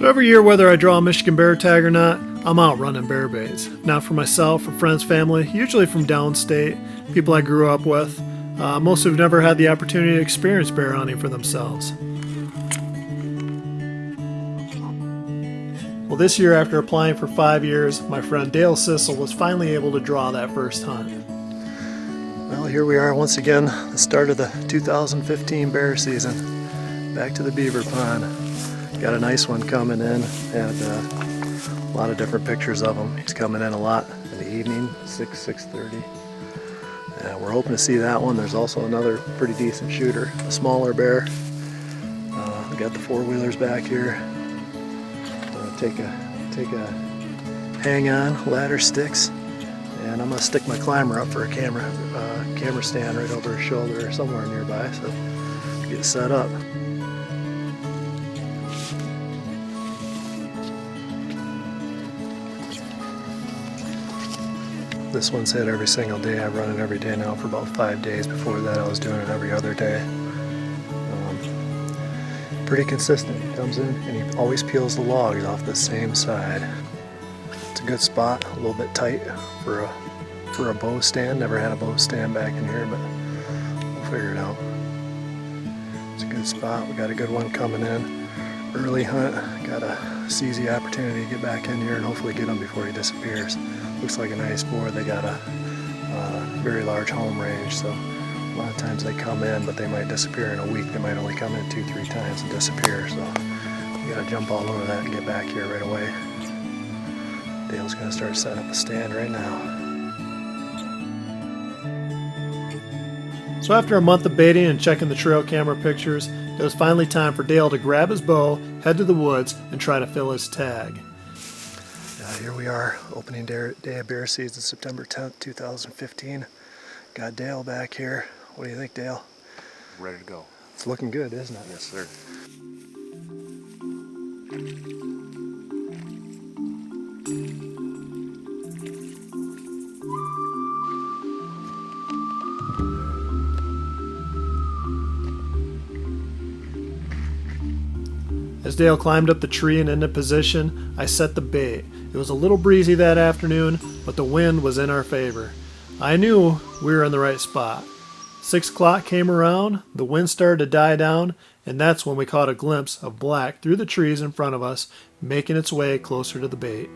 So every year, whether I draw a Michigan bear tag or not, I'm out running bear baits. Not for myself, for friends, family, usually from downstate, people I grew up with. Most who've never had the opportunity to experience bear hunting for themselves. Well, this year, after applying for 5 years, my friend Dale Sissel was finally able to draw that first hunt. Well, here we are once again, the start of the 2015 bear season. Back to the beaver pond. Got a nice one coming in, and a lot of different pictures of him. He's coming in a lot in the evening, 6:30. We're hoping to see that one. There's also another pretty decent shooter, a smaller bear. We got the four-wheelers back here. Take a hang on, ladder sticks, and I'm gonna stick my climber up for a camera stand right over his shoulder or somewhere nearby, so get set up. This one's hit every single day. I run it every day now for about 5 days. Before that I was doing it every other day. Pretty consistent. He comes in and he always peels the logs off the same side. It's a good spot, a little bit tight for a bow stand. Never had a bow stand back in here, but we'll figure it out. It's a good spot. We got a good one coming in. Early hunt. Got to seize the opportunity to get back in here and hopefully get him before he disappears. Looks like a nice board. They got a very large home range, so a lot of times they come in, but they might disappear in a week. They might only come in 2-3 times and disappear, so we gotta jump all over that and get back here right away. Dale's gonna start setting up a stand right now. So after a month of baiting and checking the trail camera pictures, it was finally time for Dale to grab his bow, head to the woods, and try to fill his tag. Here we are, opening day of bear season, September 10th, 2015. Got Dale back here. What do you think, Dale? Ready to go. It's looking good, isn't it? Yes, sir. As Dale climbed up the tree and into position, I set the bait. It was a little breezy that afternoon, but the wind was in our favor. I knew we were in the right spot. 6 o'clock came around, the wind started to die down, and that's when we caught a glimpse of black through the trees in front of us, making its way closer to the bait.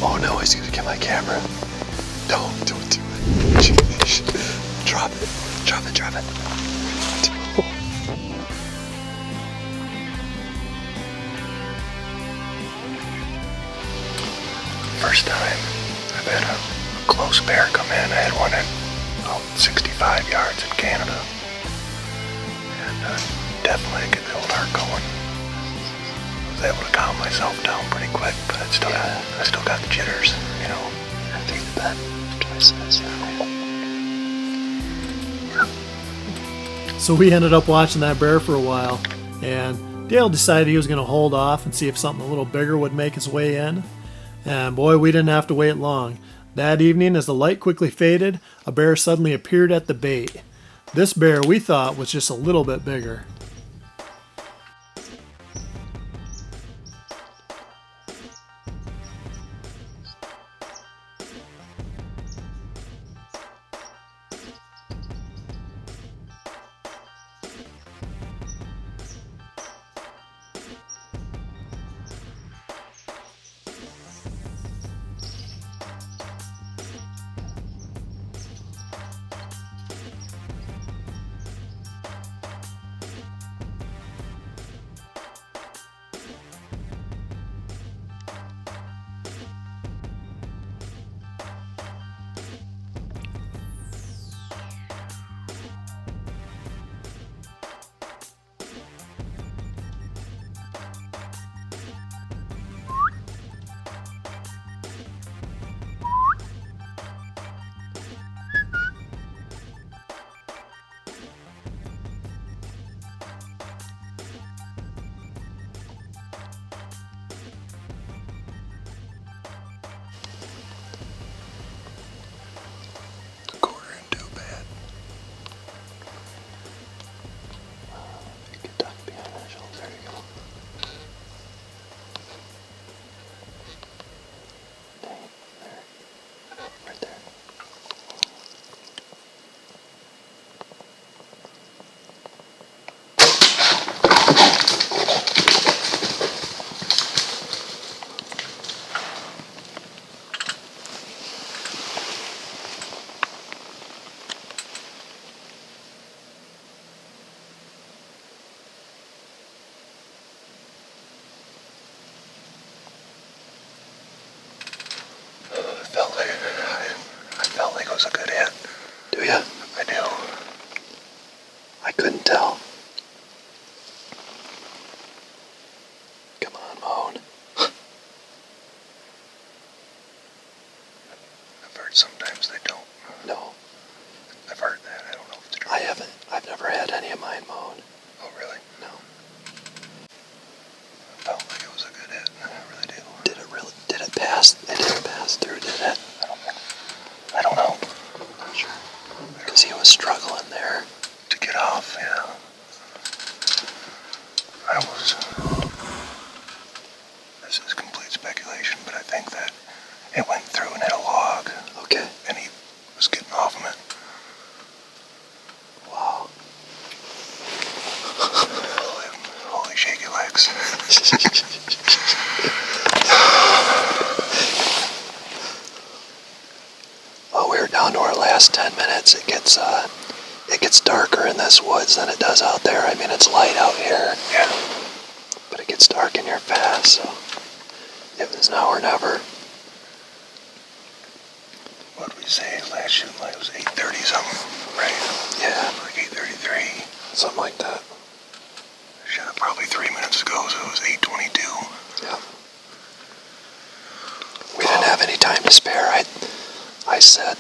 Oh no, he's gonna get my camera. No, don't do it. Drop it. Drop it, drop it. First time I've had a close bear come in. I had one at about 65 yards in Canada. And definitely get the old heart going. I was able to calm myself down pretty quick, but I still got the jitters, you know. I think the bed twice as So we ended up watching that bear for a while, and Dale decided he was going to hold off and see if something a little bigger would make its way in. And boy, we didn't have to wait long. That evening, as the light quickly faded, a bear suddenly appeared at the bait. This bear we thought was just a little bit bigger. I felt like it was a good hit. Do ya? I do. I couldn't tell. Come on, Moan. I've heard sometimes they don't. No. I've heard that. I don't know if it's true. I haven't. I've never had any of mine moan. Oh, really? No. I felt like it was a good hit. I really do. Did it really? Did it pass? It didn't pass through, did it? I don't know. I'm not sure. Because he was struggling there. To get off, yeah. This is complete speculation, but I think that it went through and hit a log. Okay. And he was getting off of it. Wow. Holy shaky legs. Well, we're down to our last 10 minutes. It gets darker in this woods than it does out there. I mean, it's light out here. Yeah. But it gets dark in here fast, so it was now or never. What did we say? Last shooting light was 8:30 something, right? Yeah. Like 8:33. Something like that. I shot it probably 3 minutes ago, so it was 8:22. Yeah. We didn't have any time to spare. I said,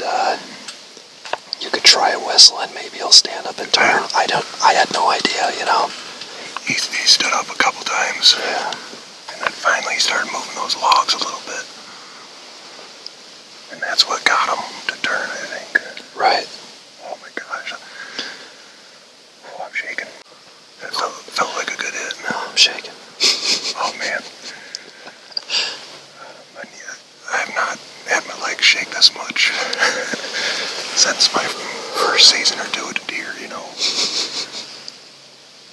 you could try whistling, maybe he'll stand up and turn. I had no idea, you know. He stood up a couple times. Yeah. And then finally he started moving those logs a little bit. And that's what got him to turn, I think. Right. Oh my gosh. Oh, I'm shaking. That felt like a good hit. No, I'm shaking. Oh man. I have not had my legs shake this much since my first season or two at a deer, you know.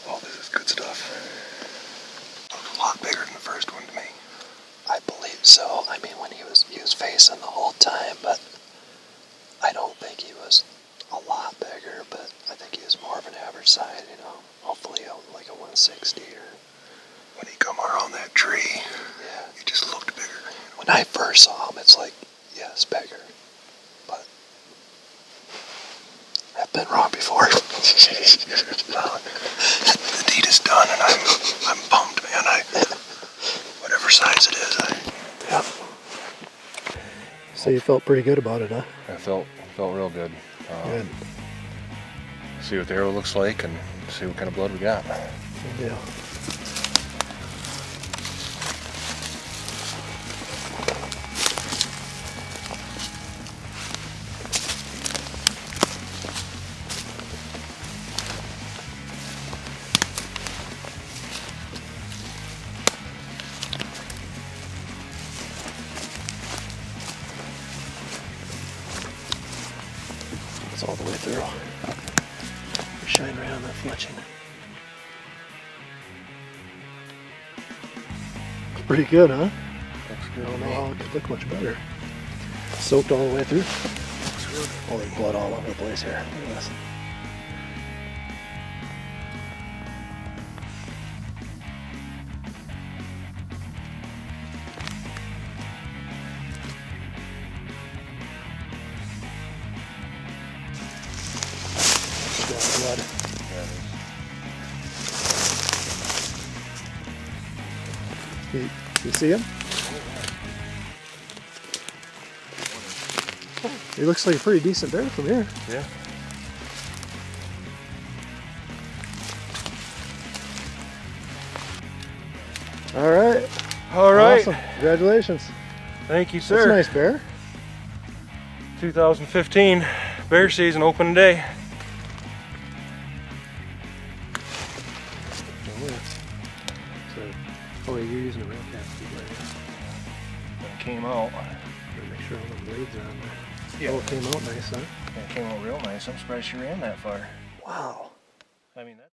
Oh, this is good stuff. A lot bigger than the first one to me. I believe so. I mean, when he was was facing the whole time, but I don't think he was a lot bigger, but I think he was more of an average size, you know. Hopefully like a 160 or... When he come around that tree, yeah, he just looked bigger. When I first saw him, it's like, yes, bigger. But I've been wrong before. Well, the deed is done, and I'm bummed, man. Whatever size it is, Yep. So you felt pretty good about it, huh? I felt real good. Good. See what the arrow looks like, and see what kind of blood we got. Good deal. All the way through. Shine right on that fletching. It's pretty good, huh? Looks good. I don't know how it could look much better. Soaked all the way through. Looks good. Oh, there's blood all over the place here. Look at this. Blood. You see him? He looks like a pretty decent bear from here. Yeah. All right. All right. Awesome. Congratulations. Thank you, sir. That's a nice bear. 2015 bear season open day. Oh, you're using a rail cap to do that. When it came out. Make sure all the blades are on there. Yeah. Oh, it came out nice, huh? It came out real nice. I'm surprised she ran that far. Wow. I mean, that.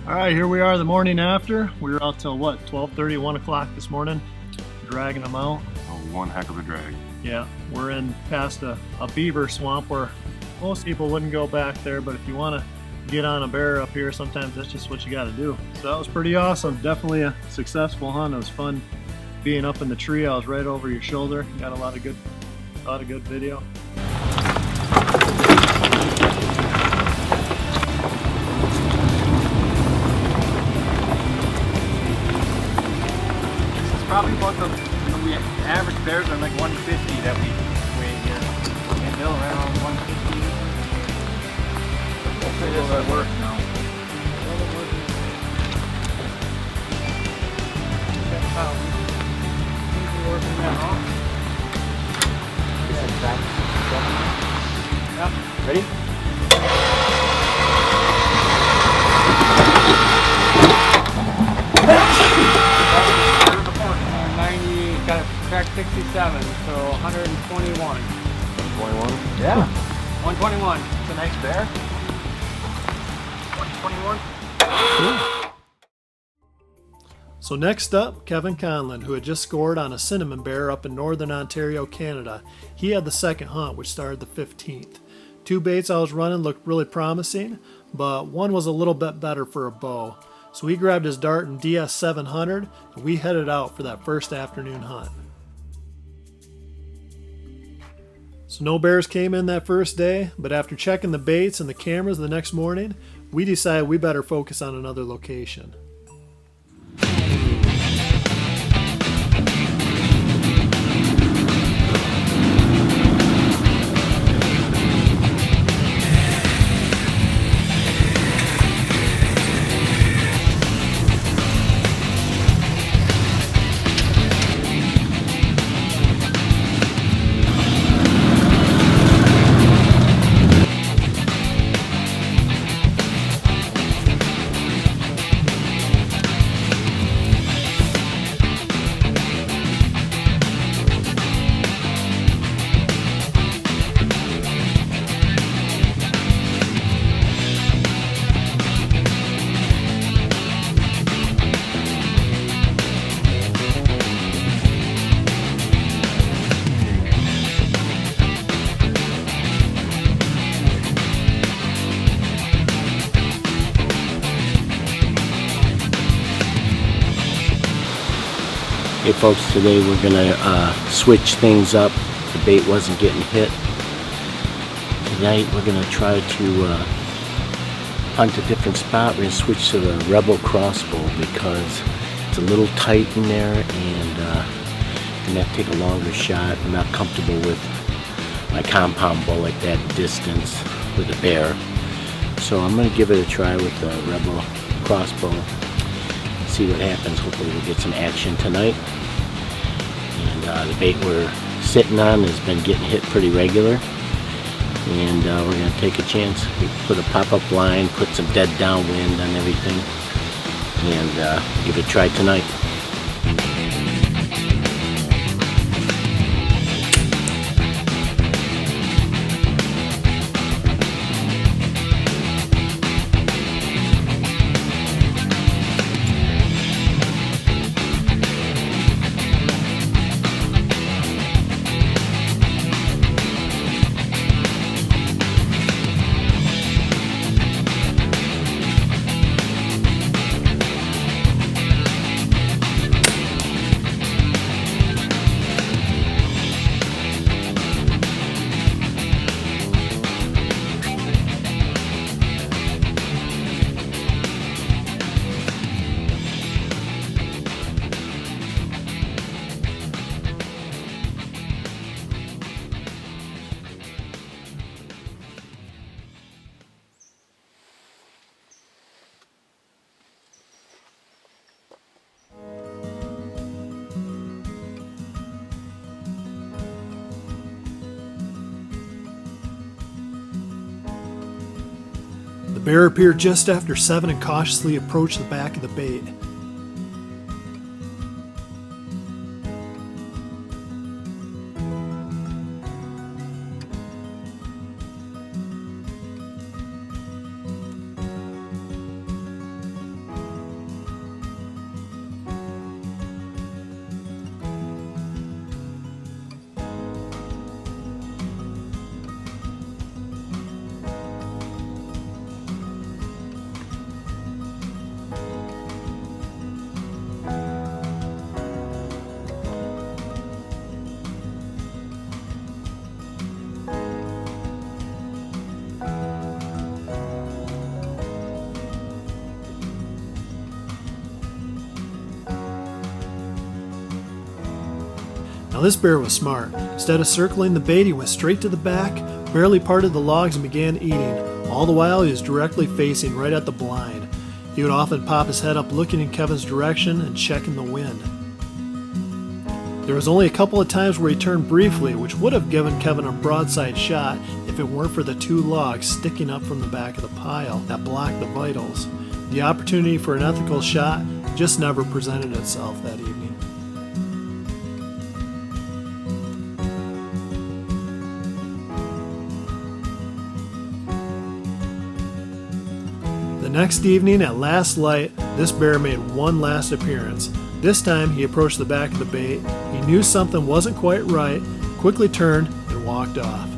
All right, here we are the morning after. We were out till what, 12:30, 1 o'clock this morning, dragging them out. Oh, one heck of a drag. Yeah, we're in past a beaver swamp where most people wouldn't go back there, but if you want to get on a bear up here, sometimes that's just what you got to do. So that was pretty awesome. Definitely a successful hunt. It was fun being up in the tree. I was right over your shoulder. Got a lot of good video. Probably what the average bears are like 150 that we weigh here. And they'll around 150. Hopefully this will work now. Working now. Yep. Ready? Got track 67, so 121. 21? Yeah. 121. It's a nice bear. 121? So next up, Kevin Conlon, who had just scored on a cinnamon bear up in northern Ontario, Canada. He had the second hunt, which started the 15th. Two baits I was running looked really promising, but one was a little bit better for a bow. So he grabbed his dart and DS 700, and we headed out for that first afternoon hunt. So no bears came in that first day, but after checking the baits and the cameras the next morning, we decided we better focus on another location. Hey folks, today we're gonna switch things up. The bait wasn't getting hit. Tonight we're gonna try to hunt a different spot. We're gonna switch to the Rebel crossbow because it's a little tight in there, and I'm gonna have to take a longer shot. I'm not comfortable with my compound bow at that distance with a bear. So I'm gonna give it a try with the Rebel crossbow. See what happens. Hopefully we'll get some action tonight. And the bait we're sitting on has been getting hit pretty regular, and we're going to take a chance. We put a pop-up line, put some dead downwind on everything, and give it a try tonight. The bear appeared just after 7 and cautiously approached the back of the bait. Now this bear was smart. Instead of circling the bait, he went straight to the back, barely parted the logs, and began eating. All the while he was directly facing right at the blind. He would often pop his head up looking in Kevin's direction and checking the wind. There was only a couple of times where he turned briefly, which would have given Kevin a broadside shot if it weren't for the 2 logs sticking up from the back of the pile that blocked the vitals. The opportunity for an ethical shot just never presented itself that evening. The next evening at last light, this bear made one last appearance. This time he approached the back of the bait. He knew something wasn't quite right, quickly turned and walked off.